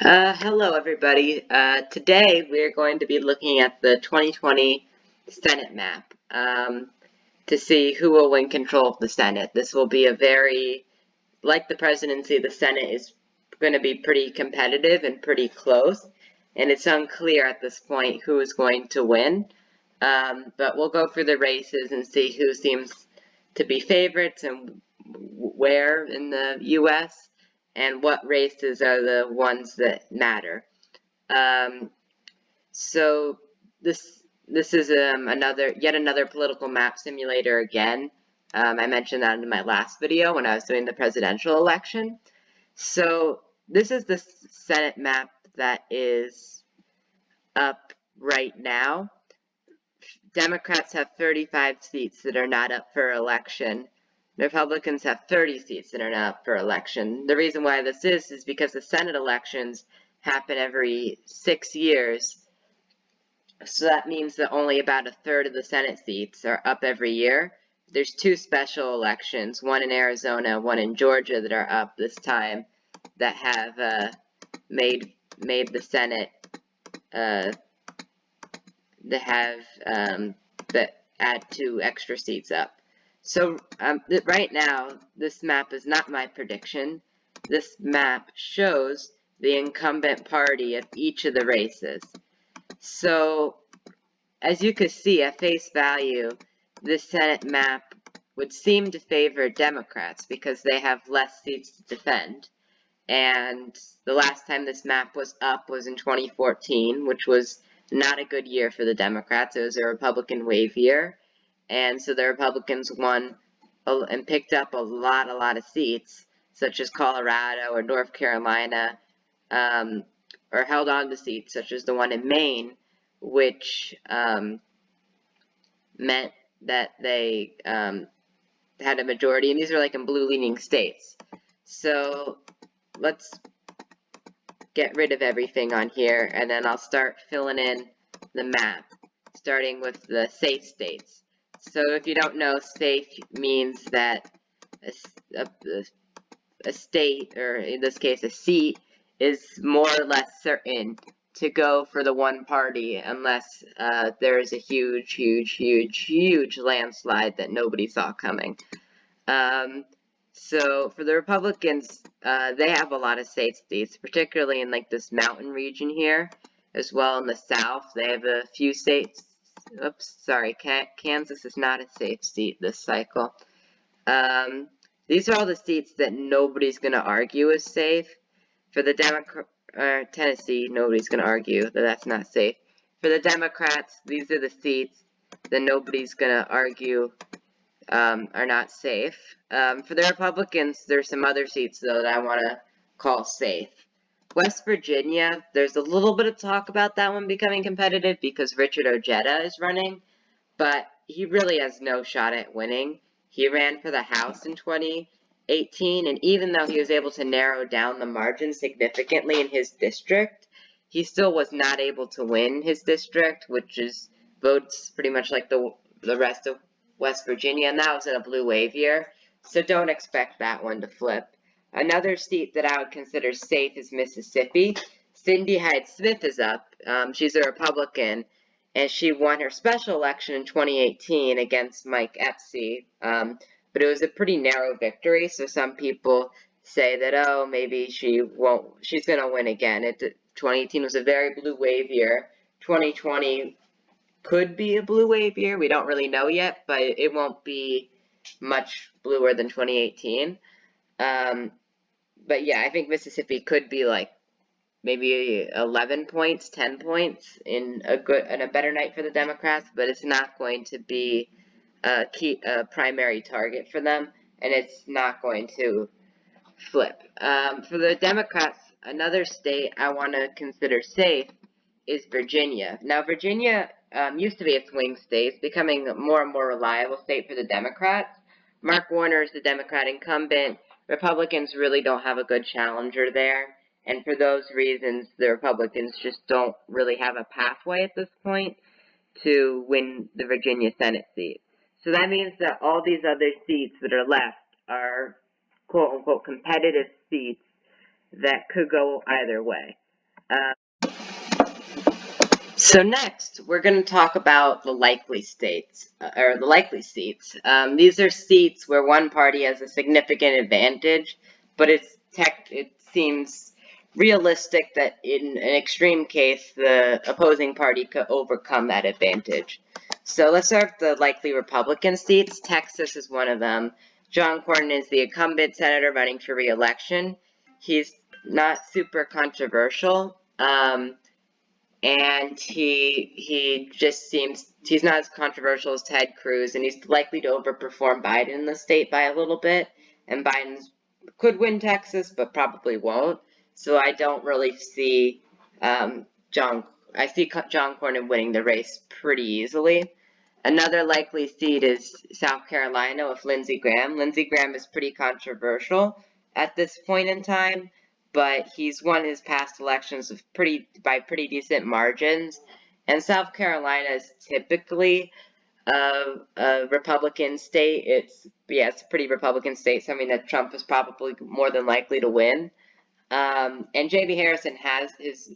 Hello, everybody. Today we're going to be looking at the 2020 Senate map to see who will win control of the Senate. This will be like the presidency, the Senate is going to be pretty competitive and pretty close, and it's unclear at this point who is going to win. But we'll go through the races and see who seems to be favorites and where in the U.S. and what races are the ones that matter. So this is yet another political map simulator again. I mentioned that in my last video when I was doing the presidential election. So this is the Senate map that is up right now. Democrats have 35 seats that are not up for election. Republicans have 30 seats that are not up for election. The reason why this is because the Senate elections happen every 6 years. So that means that only about a third of the Senate seats are up every year. There's two special elections, one in Arizona, one in Georgia, that are up this time that have made the Senate that add 2 extra seats up. So right now, this map is not my prediction. This map shows the incumbent party of each of the races. So as you can see, at face value, this Senate map would seem to favor Democrats because they have less seats to defend. And the last time this map was up was in 2014, which was not a good year for the Democrats. It was a Republican wave year. And so the Republicans won and picked up a lot of seats, such as Colorado or North Carolina, or held on to seats, such as the one in Maine, which meant that they had a majority. And these are like in blue-leaning states. So let's get rid of everything on here, and then I'll start filling in the map, starting with the safe states. So if you don't know, safe means that a state, or in this case a seat, is more or less certain to go for the one party unless there is a huge landslide that nobody saw coming. So for the Republicans, they have a lot of safe seats, particularly in like this mountain region here, as well in the South. They have a few states. Oops, sorry, Kansas is not a safe seat this cycle. These are all the seats that nobody's going to argue is safe. For the Tennessee, nobody's going to argue that that's not safe. For the Democrats, these are the seats that nobody's going to argue are not safe. For the Republicans, there's some other seats, though, that I want to call safe. West Virginia, there's a little bit of talk about that one becoming competitive because Richard Ojeda is running, but he really has no shot at winning. He ran for the House in 2018, and even though he was able to narrow down the margin significantly in his district, he still was not able to win his district, which is votes pretty much like the rest of West Virginia, and that was in a blue wave year, so don't expect that one to flip. Another seat that I would consider safe is Mississippi. Cindy Hyde-Smith is up. She's a Republican, and she won her special election in 2018 against Mike Epstein, but it was a pretty narrow victory, so some people say that, oh, maybe she's going to win again. 2018 was a very blue wave year. 2020 could be a blue wave year. We don't really know yet, but it won't be much bluer than 2018. But yeah, I think Mississippi could be like maybe 11 points, 10 points in a better night for the Democrats, but it's not going to be a primary target for them, and it's not going to flip. For the Democrats, another state I want to consider safe is Virginia. Now, Virginia used to be a swing state, becoming a more and more reliable state for the Democrats. Mark Warner is the Democrat incumbent. Republicans really don't have a good challenger there, and for those reasons, the Republicans just don't really have a pathway at this point to win the Virginia Senate seat. So that means that all these other seats that are left are quote-unquote competitive seats that could go either way. So next, we're going to talk about the likely states, or the likely seats. These are seats where one party has a significant advantage, but it seems realistic that in an extreme case, the opposing party could overcome that advantage. So let's start with the likely Republican seats. Texas is one of them. John Cornyn is the incumbent senator running for re-election. He's not super controversial. And he just seems he's not as controversial as Ted Cruz, and he's likely to overperform Biden in the state by a little bit. And Biden could win Texas, but probably won't. So I don't really see John Cornyn winning the race pretty easily. Another likely seat is South Carolina with Lindsey Graham. Lindsey Graham is pretty controversial at this point in time, but he's won his past elections by pretty decent margins. And South Carolina is typically a Republican state. It's a pretty Republican state, something that Trump is probably more than likely to win. And J.B. Harrison has his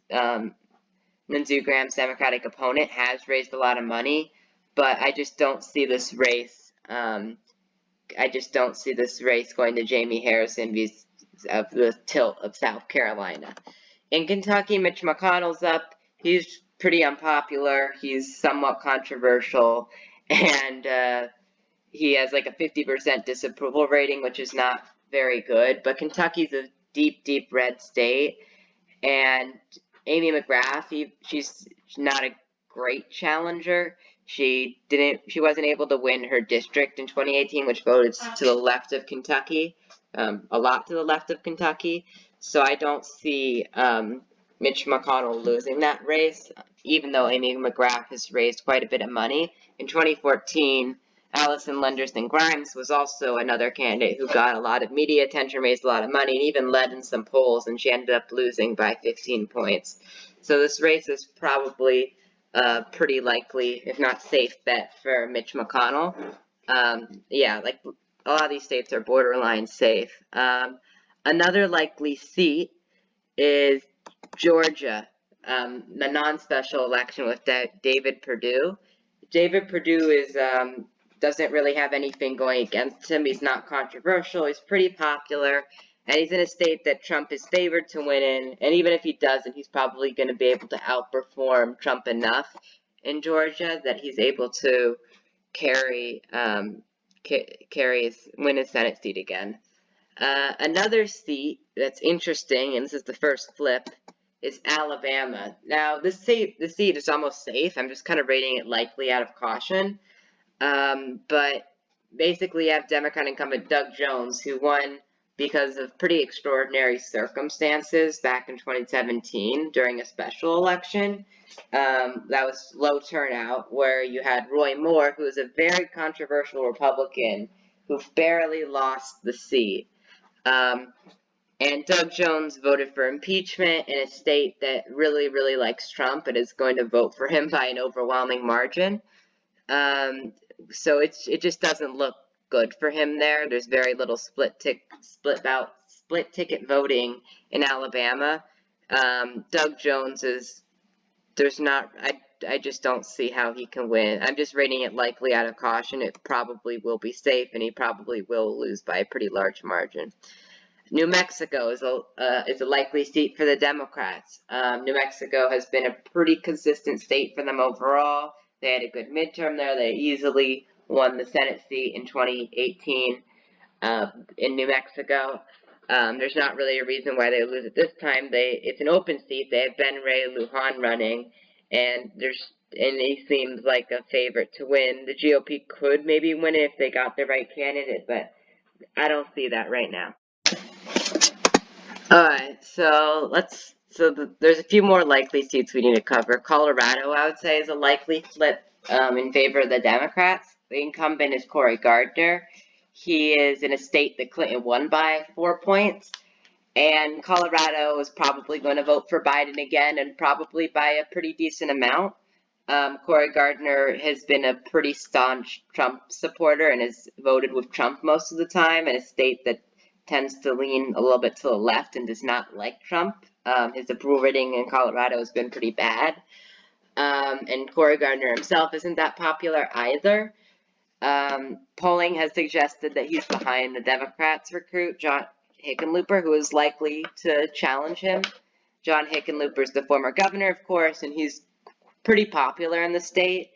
Lindsey Graham's Democratic opponent has raised a lot of money, but I just don't see this race. I just don't see this race going to Jamie Harrison because of the tilt of South Carolina. In Kentucky, Mitch McConnell's up. He's pretty unpopular. He's somewhat controversial, and he has like a 50% disapproval rating, which is not very good. But Kentucky's a deep, deep red state, and Amy McGrath, she's not a great challenger. She wasn't able to win her district in 2018, which voted to the left of Kentucky, a lot to the left of Kentucky. So I don't see Mitch McConnell losing that race, even though Amy McGrath has raised quite a bit of money. In 2014, Allison Lenderson Grimes was also another candidate who got a lot of media attention, raised a lot of money, and even led in some polls, and she ended up losing by 15 points. So this race is probably a pretty likely, if not safe, bet for Mitch McConnell. Like a lot of these states are borderline safe. Another likely seat is Georgia, the non-special election with David Perdue. David Perdue is doesn't really have anything going against him. He's not controversial. He's pretty popular. And he's in a state that Trump is favored to win in. And even if he doesn't, he's probably going to be able to outperform Trump enough in Georgia that he's able to win his Senate seat again. Another seat that's interesting, and this is the first flip, is Alabama. Now, the seat is almost safe. I'm just kind of rating it likely out of caution. But basically, you have Democrat incumbent Doug Jones, who won because of pretty extraordinary circumstances back in 2017 during a special election. That was low turnout, where you had Roy Moore, who was a very controversial Republican, who barely lost the seat. And Doug Jones voted for impeachment in a state that really, really likes Trump and is going to vote for him by an overwhelming margin. So it just doesn't look good for him there. There's very little split ticket voting in Alabama. Doug Jones I just don't see how he can win. I'm just rating it likely out of caution. It probably will be safe, and he probably will lose by a pretty large margin. New Mexico is a likely seat for the Democrats. New Mexico has been a pretty consistent state for them overall. They had a good midterm there. They easily won the Senate seat in 2018 in New Mexico. There's not really a reason why they lose it this time. It's an open seat. They have Ben Ray Lujan running, and he seems like a favorite to win. The GOP could maybe win it if they got the right candidate, but I don't see that right now. Alright, there's a few more likely seats we need to cover. Colorado, I would say, is a likely flip in favor of the Democrats. The incumbent is Cory Gardner. He is in a state that Clinton won by 4 points, and Colorado is probably going to vote for Biden again, and probably by a pretty decent amount. Cory Gardner has been a pretty staunch Trump supporter and has voted with Trump most of the time in a state that tends to lean a little bit to the left and does not like Trump. His approval rating in Colorado has been pretty bad. And Cory Gardner himself isn't that popular either. Polling has suggested that he's behind the Democrats' recruit, John Hickenlooper, who is likely to challenge him. John Hickenlooper is the former governor, of course, and he's pretty popular in the state.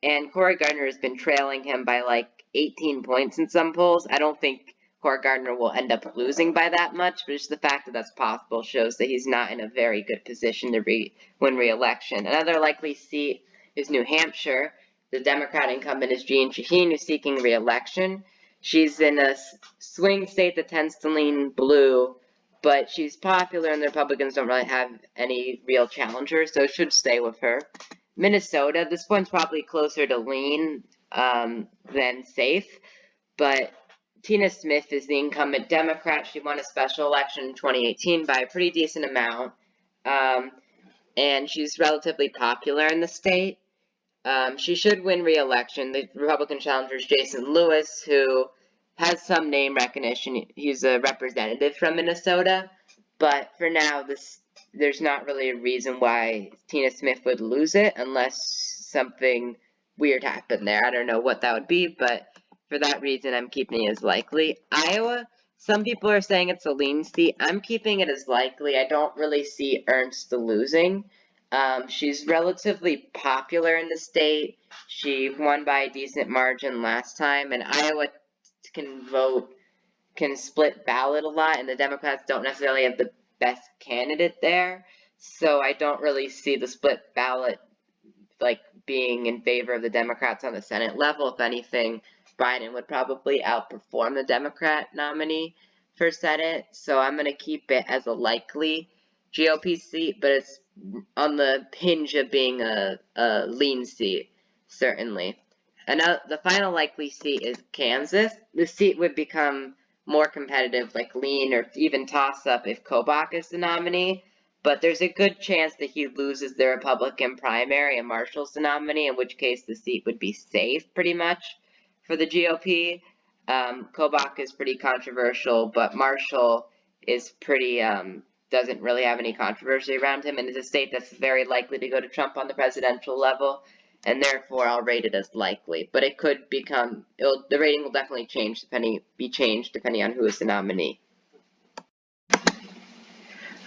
And Cory Gardner has been trailing him by like 18 points in some polls. I don't think Cory Gardner will end up losing by that much, but just the fact that that's possible shows that he's not in a very good position to win re-election. Another likely seat is New Hampshire. The Democrat incumbent is Jeanne Shaheen, who's seeking re-election. She's in a swing state that tends to lean blue, but she's popular and the Republicans don't really have any real challengers, so it should stay with her. Minnesota, this one's probably closer to lean than safe, but Tina Smith is the incumbent Democrat. She won a special election in 2018 by a pretty decent amount, and she's relatively popular in the state. She should win re-election. The Republican challenger is Jason Lewis, who has some name recognition. He's a representative from Minnesota, but for now, there's not really a reason why Tina Smith would lose it unless something weird happened there. I don't know what that would be, but for that reason, I'm keeping it as likely. Iowa, some people are saying it's a lean seat. I'm keeping it as likely. I don't really see Ernst losing. She's relatively popular in the state. She won by a decent margin last time, and Iowa can split ballot a lot, and the Democrats don't necessarily have the best candidate there. So I don't really see the split ballot like being in favor of the Democrats on the Senate level. If anything, Biden would probably outperform the Democrat nominee for Senate. So I'm going to keep it as a likely GOP seat, but it's on the hinge of being a lean seat, certainly. The final likely seat is Kansas. The seat would become more competitive, like lean or even toss-up if Kobach is the nominee, but there's a good chance that he loses the Republican primary and Marshall's the nominee, in which case the seat would be safe, pretty much, for the GOP. Kobach is pretty controversial, but Marshall is pretty, doesn't really have any controversy around him, and is a state that's very likely to go to Trump on the presidential level, and therefore I'll rate it as likely. But it could become, the rating will definitely be changed depending on who is the nominee.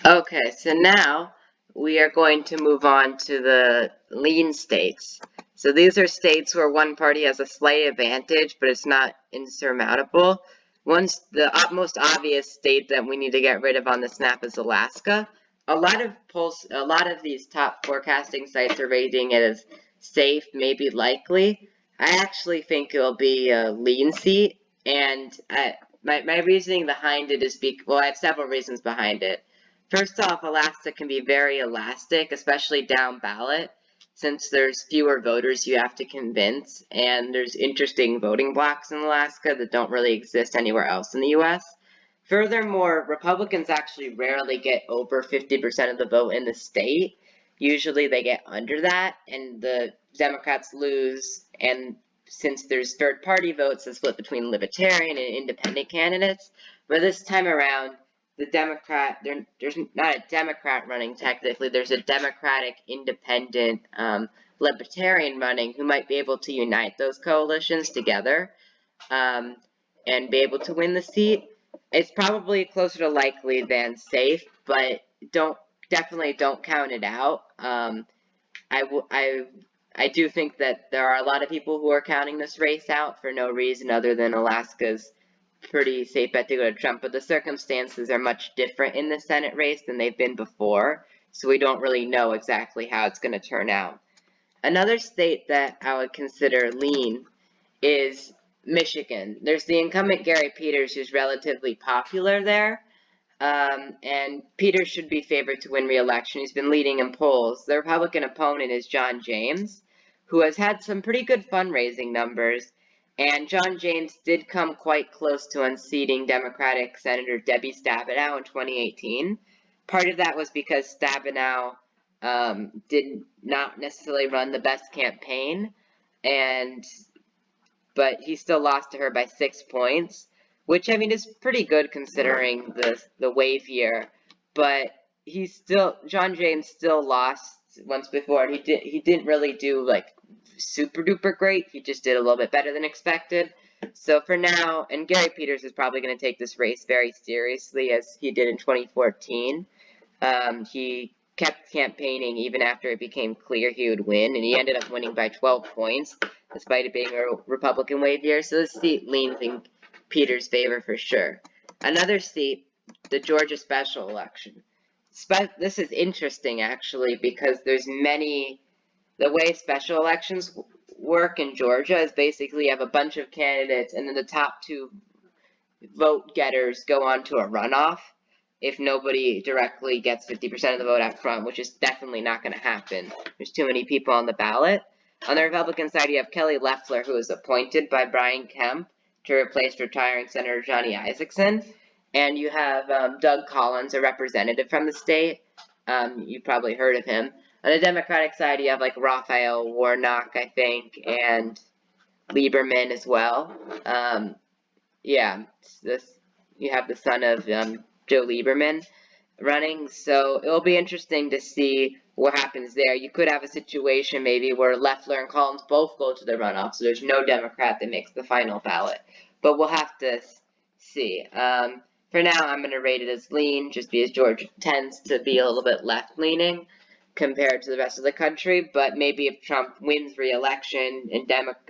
Okay, so now we are going to move on to the lean states. So these are states where one party has a slight advantage, but it's not insurmountable. The most obvious state that we need to get rid of on the snap is Alaska. A lot of these top forecasting sites are rating it as safe, maybe likely. I actually think it'll be a lean seat, and my reasoning behind it is I have several reasons behind it. First off, Alaska can be very elastic, especially down ballot, since there's fewer voters you have to convince, and there's interesting voting blocks in Alaska that don't really exist anywhere else in the U.S. Furthermore, Republicans actually rarely get over 50% of the vote in the state. Usually they get under that, and the Democrats lose, and since there's third-party votes, it's split between Libertarian and Independent candidates. But this time around, there's not a Democrat running technically, there's a Democratic Independent Libertarian running who might be able to unite those coalitions together and be able to win the seat. It's probably closer to likely than safe, but definitely don't count it out. I do think that there are a lot of people who are counting this race out for no reason other than Alaska's pretty safe bet to go to Trump, but the circumstances are much different in the Senate race than they've been before, so we don't really know exactly how it's going to turn out. Another state that I would consider lean is Michigan. There's the incumbent Gary Peters, who's relatively popular there, and Peters should be favored to win re-election. He's been leading in polls. The Republican opponent is John James, who has had some pretty good fundraising numbers, and John James did come quite close to unseating Democratic Senator Debbie Stabenow in 2018. Part of that was because Stabenow did not necessarily run the best campaign, but he still lost to her by 6 points. which I mean is pretty good considering the wave year. But John James still lost once before, and he didn't really do like super duper great. He just did a little bit better than expected. So for now, and Gary Peters is probably going to take this race very seriously as he did in 2014. He kept campaigning even after it became clear he would win, and he ended up winning by 12 points, despite it being a Republican wave year. So this seat leans in Peters' favor for sure. Another seat, the Georgia special election. This is interesting, actually, because there's many... The way special elections work in Georgia is basically you have a bunch of candidates, and then the top two vote getters go on to a runoff if nobody directly gets 50% of the vote up front, which is definitely not going to happen. There's too many people on the ballot. On the Republican side, you have Kelly Loeffler, who was appointed by Brian Kemp to replace retiring Senator Johnny Isakson. And you have Doug Collins, a representative from the state. You've probably heard of him. On the Democratic side, you have like Raphael Warnock, I think, and Lieberman as well. Yeah, you have the son of Joe Lieberman running, so it'll be interesting to see what happens there. You could have a situation maybe where Loeffler and Collins both go to the runoff, so there's no Democrat that makes the final ballot. But we'll have to see. For now, I'm going to rate it as lean, just because Georgia tends to be a little bit left-leaning compared to the rest of the country, but maybe if Trump wins re-election and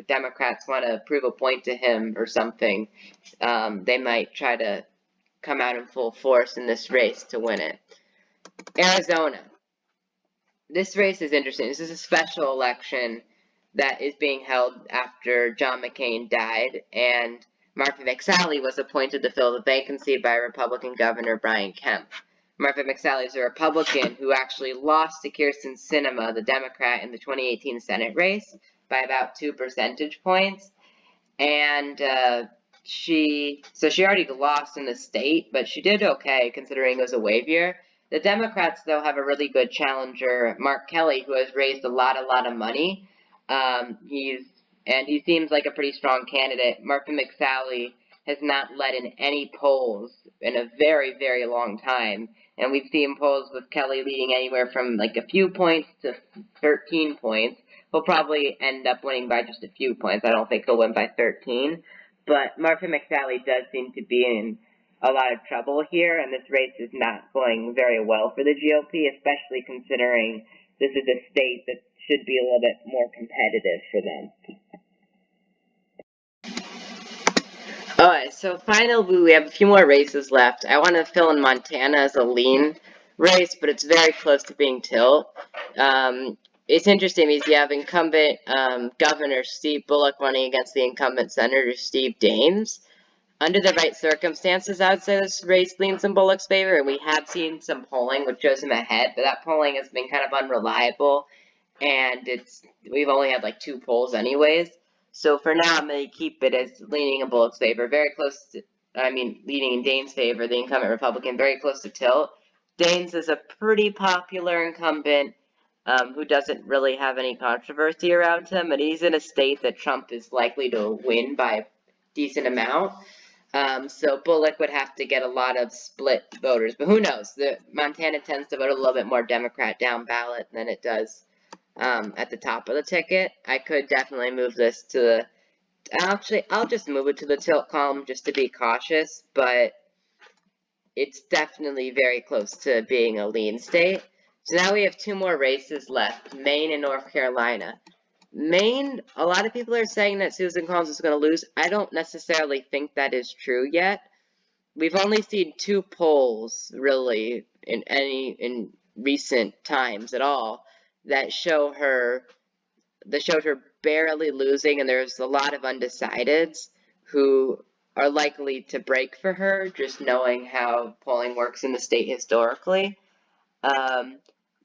Democrats want to prove a point to him or something, they might try to come out in full force in this race to win it. Arizona. This race is interesting. This is a special election that is being held after John McCain died, and Martha McSally was appointed to fill the vacancy by Republican Governor Brian Kemp. Martha McSally is a Republican who actually lost to Kyrsten Sinema, the Democrat, in the 2018 Senate race by about 2 percentage points. And she already lost in the state, but she did okay considering it was a wave year. The Democrats, though, have a really good challenger, Mark Kelly, who has raised a lot of money. He seems like a pretty strong candidate. Martha McSally has not led in any polls in a very, very long time. And we've seen polls with Kelly leading anywhere from like a few points to 13 points. He'll probably end up winning by just a few points. I don't think he'll win by 13. But Martha McSally does seem to be in a lot of trouble here, and this race is not going very well for the GOP, especially considering this is a state that should be a little bit more competitive for them. Alright, so finally we have a few more races left. I want to fill in Montana as a lean race, but it's very close to being tilt. It's interesting because you have incumbent Governor Steve Bullock running against the incumbent Senator Steve Daines. Under the right circumstances, I would say this race leans in Bullock's favor, and we have seen some polling which shows him ahead, but that polling has been kind of unreliable, and we've only had like 2 polls anyways. So for now, I'm going to keep it as leaning in Bullock's favor, very close to, leaning in Daines' favor, the incumbent Republican, very close to tilt. Daines is a pretty popular incumbent who doesn't really have any controversy around him, and he's in a state that Trump is likely to win by a decent amount. So Bullock would have to get a lot of split voters, but who knows? Montana tends to vote a little bit more Democrat down ballot than it does at the top of the ticket. I could definitely move this to the... Actually, I'll just move it to the tilt column just to be cautious, but it's definitely very close to being a lean state. So now we have 2 more races left, Maine and North Carolina. Maine, a lot of people are saying that Susan Collins is going to lose. I don't necessarily think that is true yet. We've only seen 2 polls, really, in recent times at all, that showed her barely losing, and there's a lot of undecideds who are likely to break for her, just knowing how polling works in the state historically.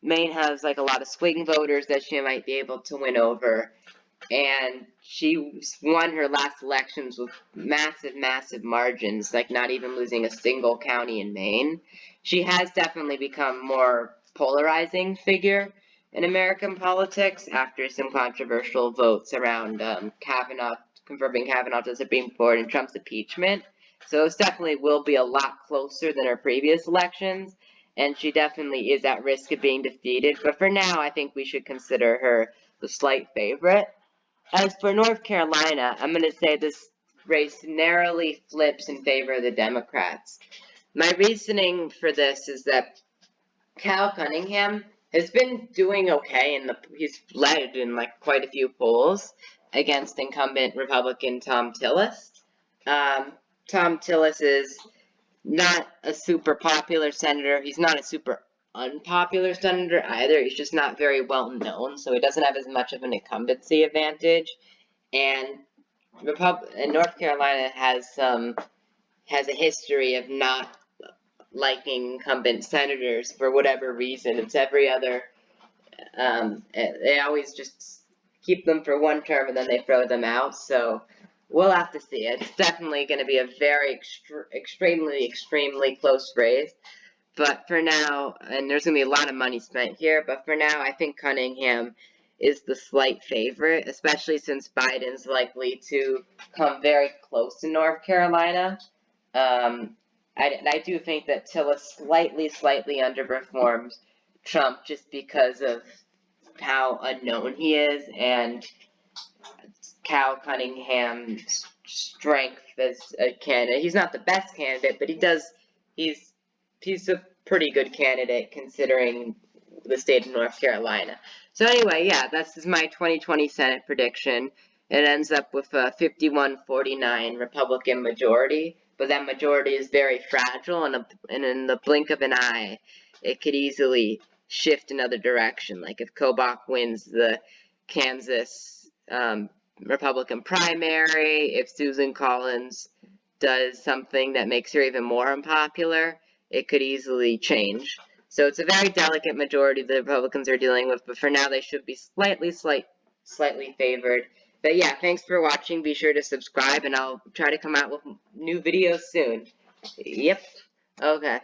Maine has like a lot of swing voters that she might be able to win over, and she won her last elections with massive margins, like not even losing a single county in Maine. She has definitely become more polarizing figure in American politics after some controversial votes around Kavanaugh, confirming Kavanaugh to the Supreme Court and Trump's impeachment. So it definitely will be a lot closer than her previous elections, and she definitely is at risk of being defeated. But for now, I think we should consider her the slight favorite. As for North Carolina, I'm going to say this race narrowly flips in favor of the Democrats. My reasoning for this is that Cal Cunningham has been doing okay, and he's led in like quite a few polls against incumbent Republican Thom Tillis. Thom Tillis is not a super popular senator. He's not a super unpopular senator either. He's just not very well known, so he doesn't have as much of an incumbency advantage. And North Carolina has a history of not liking incumbent senators for whatever reason. It's every other. They always just keep them for one term and then they throw them out. So we'll have to see. It's definitely going to be a very extremely close race. But for now, and there's going to be a lot of money spent here, but for now, I think Cunningham is the slight favorite, especially since Biden's likely to come very close to North Carolina. I do think that Tillis slightly underperforms Trump just because of how unknown he is and Cal Cunningham's strength as a candidate. He's not the best candidate, but he's a pretty good candidate considering the state of North Carolina. So anyway, yeah, that's my 2020 Senate prediction. It ends up with a 51-49 Republican majority, but that majority is very fragile, and in the blink of an eye, it could easily shift another direction. Like if Kobach wins the Kansas Republican primary, if Susan Collins does something that makes her even more unpopular, it could easily change. So it's a very delicate majority the Republicans are dealing with, but for now they should be slightly favored. But yeah, thanks for watching. Be sure to subscribe, and I'll try to come out with new videos soon. Yep. Okay.